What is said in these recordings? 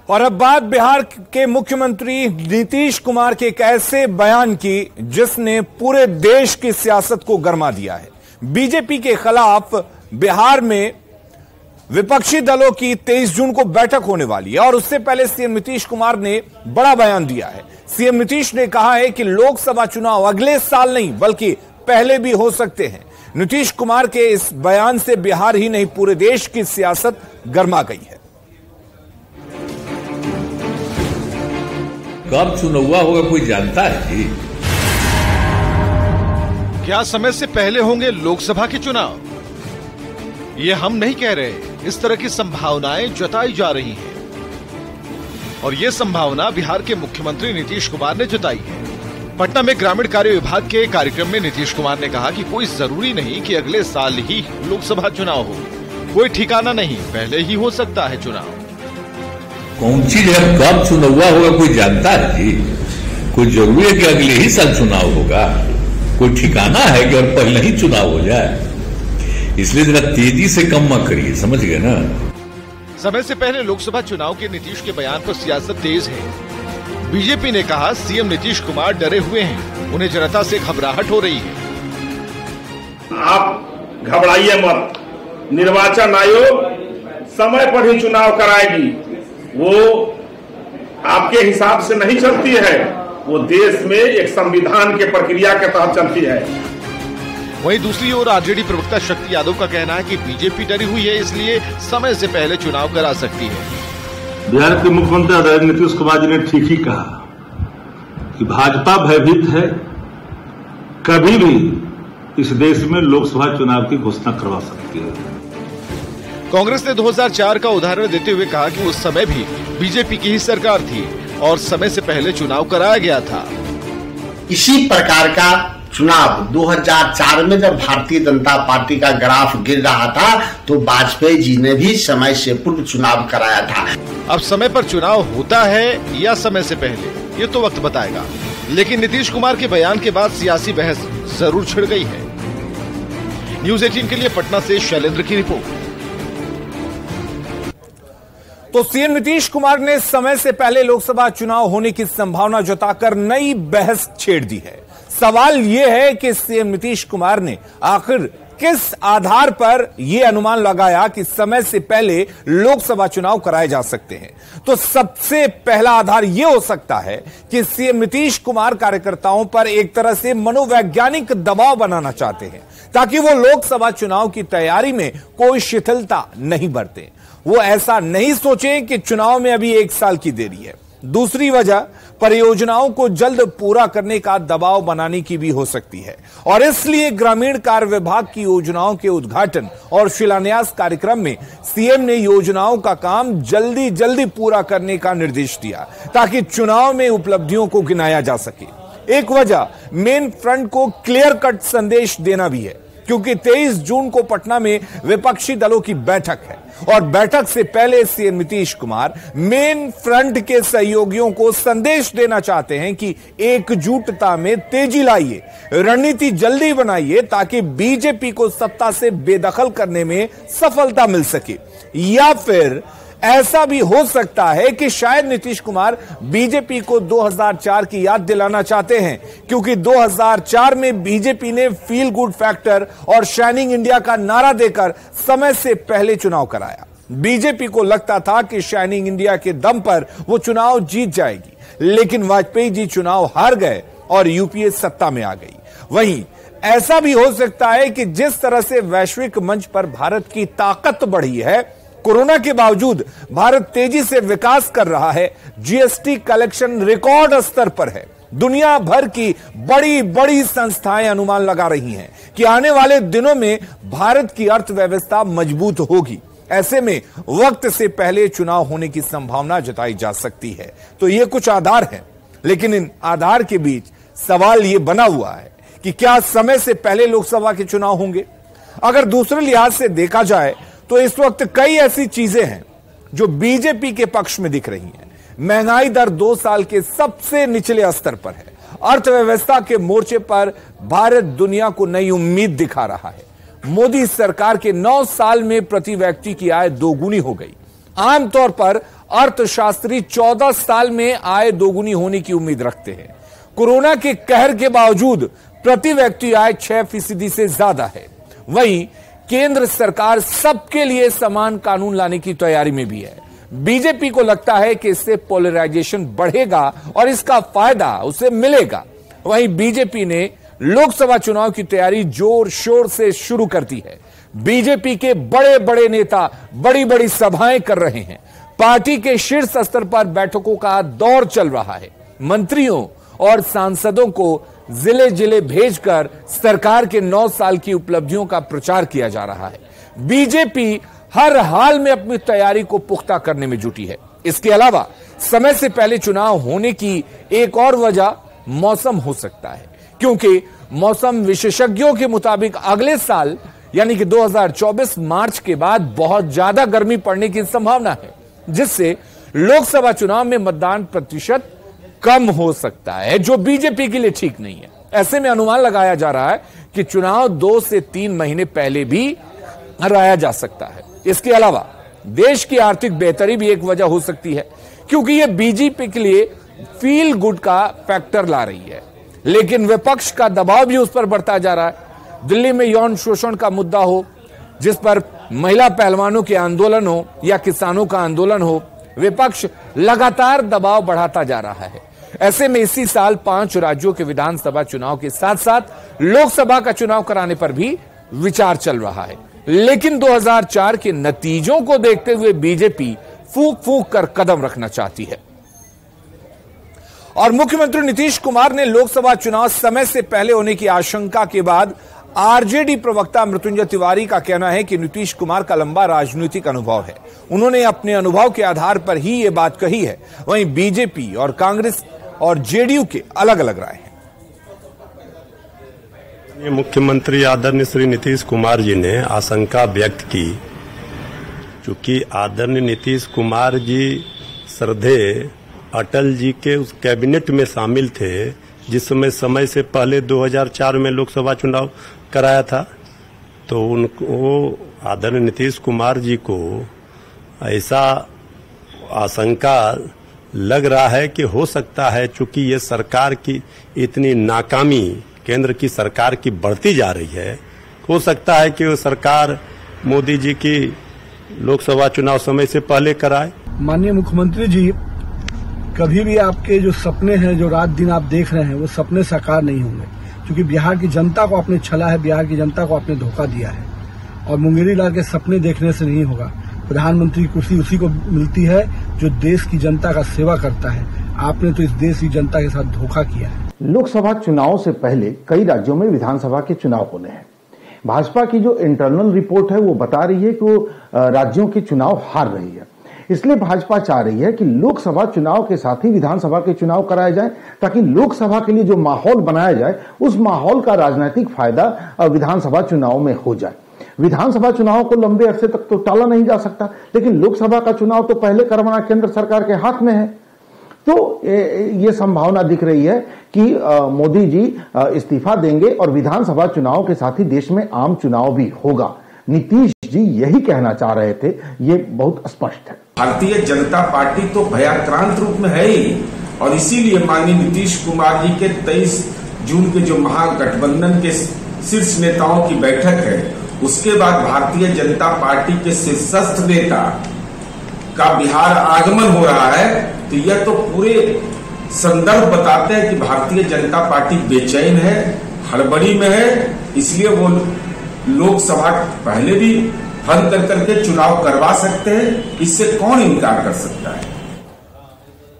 और अब बात बिहार के मुख्यमंत्री नीतीश कुमार के एक ऐसे बयान की जिसने पूरे देश की सियासत को गरमा दिया है। बीजेपी के खिलाफ बिहार में विपक्षी दलों की 23 जून को बैठक होने वाली है और उससे पहले सीएम नीतीश कुमार ने बड़ा बयान दिया है। सीएम नीतीश ने कहा है कि लोकसभा चुनाव अगले साल नहीं बल्कि पहले भी हो सकते हैं। नीतीश कुमार के इस बयान से बिहार ही नहीं पूरे देश की सियासत गरमा गई है। कब चुनाव होगा कोई जानता है जी? क्या समय से पहले होंगे लोकसभा के चुनाव? ये हम नहीं कह रहे, इस तरह की संभावनाएं जताई जा रही हैं। और ये संभावना बिहार के मुख्यमंत्री नीतीश कुमार ने जताई है। पटना में ग्रामीण कार्य विभाग के कार्यक्रम में नीतीश कुमार ने कहा कि कोई जरूरी नहीं कि अगले साल ही लोकसभा चुनाव हो, कोई ठिकाना नहीं, पहले ही हो सकता है चुनाव। कौन चीज है, कब चुनाव होगा कोई जानता है जी? कोई जरूरी है कि अगले ही साल चुनाव होगा? कोई ठिकाना है कि और पहले ही चुनाव हो जाए? इसलिए जरा तेजी से कम मत करिए, समझ गए ना? समय से पहले लोकसभा चुनाव के नीतीश के बयान पर सियासत तेज है। बीजेपी ने कहा सीएम नीतीश कुमार डरे हुए हैं, उन्हें जनता से घबराहट हो रही है। आप घबराइए मत, निर्वाचन आयोग समय पर ही चुनाव कराएगी। वो आपके हिसाब से नहीं चलती है, वो देश में एक संविधान के प्रक्रिया के तहत चलती है। वहीं दूसरी ओर आरजेडी प्रवक्ता शक्ति यादव का कहना है कि बीजेपी डरी हुई है, इसलिए समय से पहले चुनाव करा सकती है। बिहार के मुख्यमंत्री आदरणीय नीतीश कुमार जी ने ठीक ही कहा कि भाजपा भयभीत है, कभी भी इस देश में लोकसभा चुनाव की घोषणा करवा सकती है। कांग्रेस ने 2004 का उदाहरण देते हुए कहा कि उस समय भी बीजेपी की ही सरकार थी और समय से पहले चुनाव कराया गया था। इसी प्रकार का चुनाव 2004 में जब भारतीय जनता पार्टी का ग्राफ गिर रहा था तो वाजपेयी जी ने भी समय से पूर्व चुनाव कराया था। अब समय पर चुनाव होता है या समय से पहले, ये तो वक्त बताएगा। लेकिन नीतीश कुमार के बयान के बाद सियासी बहस जरूर छिड़ गई है। न्यूज़ 18 के लिए पटना से शैलेंद्र की रिपोर्ट। तो सीएम नीतीश कुमार ने समय से पहले लोकसभा चुनाव होने की संभावना जताकर नई बहस छेड़ दी है। सवाल यह है कि सीएम नीतीश कुमार ने आखिर किस आधार पर यह अनुमान लगाया कि समय से पहले लोकसभा चुनाव कराए जा सकते हैं। तो सबसे पहला आधार यह हो सकता है कि सीएम नीतीश कुमार कार्यकर्ताओं पर एक तरह से मनोवैज्ञानिक दबाव बनाना चाहते हैं ताकि वो लोकसभा चुनाव की तैयारी में कोई शिथिलता नहीं बरते। वो ऐसा नहीं सोचें कि चुनाव में अभी 1 साल की देरी है। दूसरी वजह परियोजनाओं को जल्द पूरा करने का दबाव बनाने की भी हो सकती है और इसलिए ग्रामीण कार्य विभाग की योजनाओं के उद्घाटन और शिलान्यास कार्यक्रम में सीएम ने योजनाओं का काम जल्दी पूरा करने का निर्देश दिया ताकि चुनाव में उपलब्धियों को गिनाया जा सके। एक वजह मेन फ्रंट को क्लियर कट संदेश देना भी है क्योंकि 23 जून को पटना में विपक्षी दलों की बैठक है और बैठक से पहले CM Nitish Kumar main front के सहयोगियों को संदेश देना चाहते हैं कि एकजुटता में तेजी लाइए, रणनीति जल्दी बनाइए ताकि बीजेपी को सत्ता से बेदखल करने में सफलता मिल सके। या फिर ऐसा भी हो सकता है कि शायद नीतीश कुमार बीजेपी को 2004 की याद दिलाना चाहते हैं क्योंकि 2004 में बीजेपी ने फील गुड फैक्टर और शाइनिंग इंडिया का नारा देकर समय से पहले चुनाव कराया। बीजेपी को लगता था कि शाइनिंग इंडिया के दम पर वो चुनाव जीत जाएगी, लेकिन वाजपेयी जी चुनाव हार गए और यूपीए सत्ता में आ गई। वहीं ऐसा भी हो सकता है कि जिस तरह से वैश्विक मंच पर भारत की ताकत बढ़ी है, कोरोना के बावजूद भारत तेजी से विकास कर रहा है, जीएसटी कलेक्शन रिकॉर्ड स्तर पर है। दुनिया भर की बड़ी बड़ी संस्थाएं अनुमान लगा रही हैं कि आने वाले दिनों में भारत की अर्थव्यवस्था मजबूत होगी। ऐसे में वक्त से पहले चुनाव होने की संभावना जताई जा सकती है। तो ये कुछ आधार हैं, लेकिन इन आधार के बीच सवाल ये बना हुआ है कि क्या समय से पहले लोकसभा के चुनाव होंगे। अगर दूसरे लिहाज से देखा जाए तो इस वक्त कई ऐसी चीजें हैं जो बीजेपी के पक्ष में दिख रही हैं। महंगाई दर 2 साल के सबसे निचले स्तर पर है। अर्थव्यवस्था के मोर्चे पर भारत दुनिया को नई उम्मीद दिखा रहा है। मोदी सरकार के 9 साल में प्रति व्यक्ति की आय दोगुनी हो गई। आमतौर पर अर्थशास्त्री 14 साल में आय दोगुनी होने की उम्मीद रखते हैं। कोरोना के कहर के बावजूद प्रति व्यक्ति आय 6% से ज्यादा है। वहीं केंद्र सरकार सबके लिए समान कानून लाने की तैयारी में भी है। बीजेपी को लगता है कि इससे पोलराइजेशन बढ़ेगा और इसका फायदा उसे मिलेगा। वहीं बीजेपी ने लोकसभा चुनाव की तैयारी जोर शोर से शुरू कर दी है। बीजेपी के बड़े बड़े नेता बड़ी बड़ी सभाएं कर रहे हैं। पार्टी के शीर्ष स्तर पर बैठकों का दौर चल रहा है। मंत्रियों और सांसदों को जिले जिले भेजकर सरकार के 9 साल की उपलब्धियों का प्रचार किया जा रहा है। बीजेपी हर हाल में अपनी तैयारी को पुख्ता करने में जुटी है। इसके अलावा समय से पहले चुनाव होने की एक और वजह मौसम हो सकता है, क्योंकि मौसम विशेषज्ञों के मुताबिक अगले साल यानी कि 2024 मार्च के बाद बहुत ज्यादा गर्मी पड़ने की संभावना है, जिससे लोकसभा चुनाव में मतदान प्रतिशत कम हो सकता है, जो बीजेपी के लिए ठीक नहीं है। ऐसे में अनुमान लगाया जा रहा है कि चुनाव 2 से 3 महीने पहले भी हराया जा सकता है। इसके अलावा देश की आर्थिक बेहतरी भी एक वजह हो सकती है, क्योंकि यह बीजेपी के लिए फील गुड का फैक्टर ला रही है। लेकिन विपक्ष का दबाव भी उस पर बढ़ता जा रहा है। दिल्ली में यौन शोषण का मुद्दा हो, जिस पर महिला पहलवानों के आंदोलन हो या किसानों का आंदोलन हो, विपक्ष लगातार दबाव बढ़ाता जा रहा है। ऐसे में इसी साल 5 राज्यों के विधानसभा चुनाव के साथ साथ लोकसभा का चुनाव कराने पर भी विचार चल रहा है। लेकिन 2004 के नतीजों को देखते हुए बीजेपी फूंक फूंक कर कदम रखना चाहती है। और मुख्यमंत्री नीतीश कुमार ने लोकसभा चुनाव समय से पहले होने की आशंका के बाद आरजेडी प्रवक्ता मृत्युंजय तिवारी का कहना है कि नीतीश कुमार का लंबा राजनीतिक अनुभव है। उन्होंने अपने अनुभव के आधार पर ही यह बात कही है। वहीं बीजेपी और कांग्रेस और जेडीयू के अलग अलग राय हैं। मुख्यमंत्री आदरणीय श्री नीतीश कुमार जी ने आशंका व्यक्त की, चूंकि आदरणीय नीतीश कुमार जी श्रद्धेय अटल जी के उस कैबिनेट में शामिल थे जिसमें समय से पहले 2004 में लोकसभा चुनाव कराया था, तो उनको आदरणीय नीतीश कुमार जी को ऐसा आशंका लग रहा है कि हो सकता है, चूंकि ये सरकार की इतनी नाकामी केंद्र की सरकार की बढ़ती जा रही है, हो सकता है कि वो सरकार मोदी जी की लोकसभा चुनाव समय से पहले कराए। माननीय मुख्यमंत्री जी, कभी भी आपके जो सपने हैं, जो रात दिन आप देख रहे हैं, वो सपने साकार नहीं होंगे, क्योंकि बिहार की जनता को आपने छला है, बिहार की जनता को आपने धोखा दिया है। और मुंगेरी लाल के सपने देखने से नहीं होगा। प्रधानमंत्री की कुर्सी उसी को मिलती है जो देश की जनता का सेवा करता है। आपने तो इस देश की जनता के साथ धोखा किया है। लोकसभा चुनाव से पहले कई राज्यों में विधानसभा के चुनाव होने हैं। भाजपा की जो इंटरनल रिपोर्ट है वो बता रही है कि वो राज्यों के चुनाव हार रही है। इसलिए भाजपा चाह रही है कि लोकसभा चुनाव के साथ ही विधानसभा के चुनाव कराए जाएं, ताकि लोकसभा के लिए जो माहौल बनाया जाए उस माहौल का राजनीतिक फायदा विधानसभा चुनाव में हो जाए। विधानसभा चुनाव को लंबे अरसे तक तो टाला नहीं जा सकता, लेकिन लोकसभा का चुनाव तो पहले करवाना केंद्र सरकार के हाथ में है। तो ये संभावना दिख रही है कि मोदी जी इस्तीफा देंगे और विधानसभा चुनाव के साथ ही देश में आम चुनाव भी होगा। नीतीश जी यही कहना चाह रहे थे, ये बहुत स्पष्ट है। भारतीय जनता पार्टी तो भयाक्रांत रूप में है ही, और इसीलिए माननीय नीतीश कुमार जी के 23 जून के जो महागठबंधन के शीर्ष नेताओं की बैठक है, उसके बाद भारतीय जनता पार्टी के शीर्षस्थ नेता का बिहार आगमन हो रहा है। तो यह तो पूरे संदर्भ बताते हैं कि भारतीय जनता पार्टी बेचैन है, हड़बड़ी में है, इसलिए वो लोकसभा पहले भी रद्द करके चुनाव करवा सकते हैं। इससे कौन इनकार कर सकता है।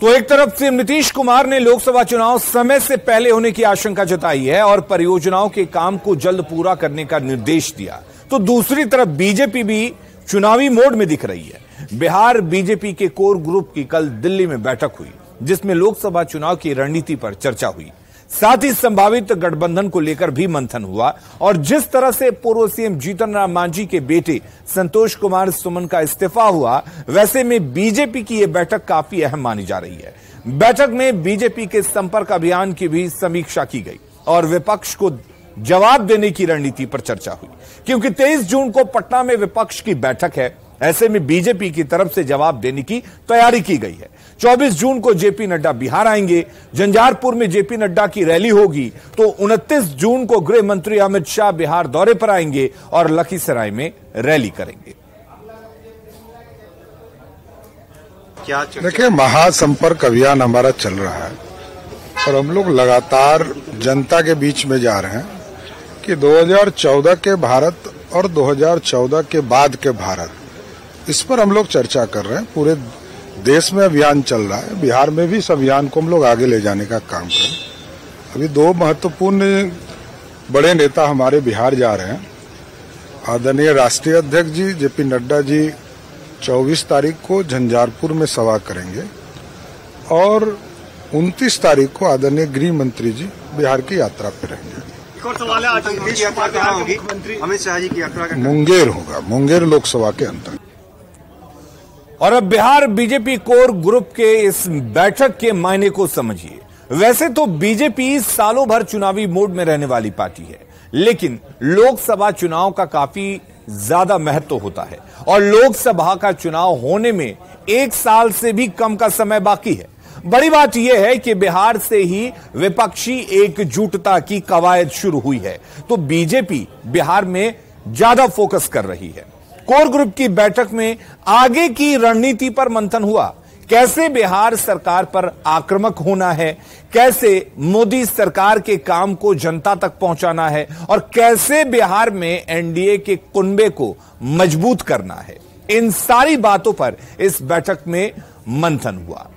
तो एक तरफ से नीतीश कुमार ने लोकसभा चुनाव समय से पहले होने की आशंका जताई है और परियोजनाओं के काम को जल्द पूरा करने का निर्देश दिया, तो दूसरी तरफ बीजेपी भी चुनावी मोड में दिख रही है। बिहार बीजेपी के कोर ग्रुप की कल दिल्ली में बैठक हुई, जिसमें लोकसभा चुनाव की रणनीति पर चर्चा हुई। साथ ही संभावित गठबंधन को लेकर भी मंथन हुआ। और जिस तरह से पूर्व सीएम जीतन राम मांझी के बेटे संतोष कुमार सुमन का इस्तीफा हुआ, वैसे में बीजेपी की यह बैठक काफी अहम मानी जा रही है। बैठक में बीजेपी के संपर्क अभियान की भी समीक्षा की गई और विपक्ष को जवाब देने की रणनीति पर चर्चा हुई, क्योंकि 23 जून को पटना में विपक्ष की बैठक है ऐसे में बीजेपी की तरफ से जवाब देने की तैयारी की गई है। 24 जून को जेपी नड्डा बिहार आएंगे, झंझारपुर में जेपी नड्डा की रैली होगी, तो 29 जून को गृह मंत्री अमित शाह बिहार दौरे पर आएंगे और लखीसराय में रैली करेंगे। देखिए, महासंपर्क अभियान हमारा चल रहा है और हम लोग लगातार जनता के बीच में जा रहे हैं कि 2014 के भारत और 2014 के बाद के भारत, इस पर हम लोग चर्चा कर रहे हैं। पूरे देश में अभियान चल रहा है, बिहार में भी इस अभियान को हम लोग आगे ले जाने का काम कर रहे हैं। अभी 2 महत्वपूर्ण बड़े नेता हमारे बिहार जा रहे हैं। आदरणीय राष्ट्रीय अध्यक्ष जी जेपी नड्डा जी 24 तारीख को झंझारपुर में सभा करेंगे और 29 तारीख को आदरणीय गृह मंत्री जी बिहार की यात्रा पर रहेंगे। एक और सवाल है, आज यात्रा कहाँ होगी? अमित शाह जी की यात्रा का मुंगेर होगा, मुंगेर लोकसभा के अंतर्गत। और अब बिहार बीजेपी कोर ग्रुप के इस बैठक के मायने को समझिए। वैसे तो बीजेपी सालों भर चुनावी मोड में रहने वाली पार्टी है, लेकिन लोकसभा चुनाव का काफी ज्यादा महत्व होता है और लोकसभा का चुनाव होने में 1 साल से भी कम का समय बाकी है। बड़ी बात यह है कि बिहार से ही विपक्षी एकजुटता की कवायद शुरू हुई है, तो बीजेपी बिहार में ज्यादा फोकस कर रही है। कोर ग्रुप की बैठक में आगे की रणनीति पर मंथन हुआ। कैसे बिहार सरकार पर आक्रामक होना है, कैसे मोदी सरकार के काम को जनता तक पहुंचाना है और कैसे बिहार में एनडीए के कुनबे को मजबूत करना है, इन सारी बातों पर इस बैठक में मंथन हुआ।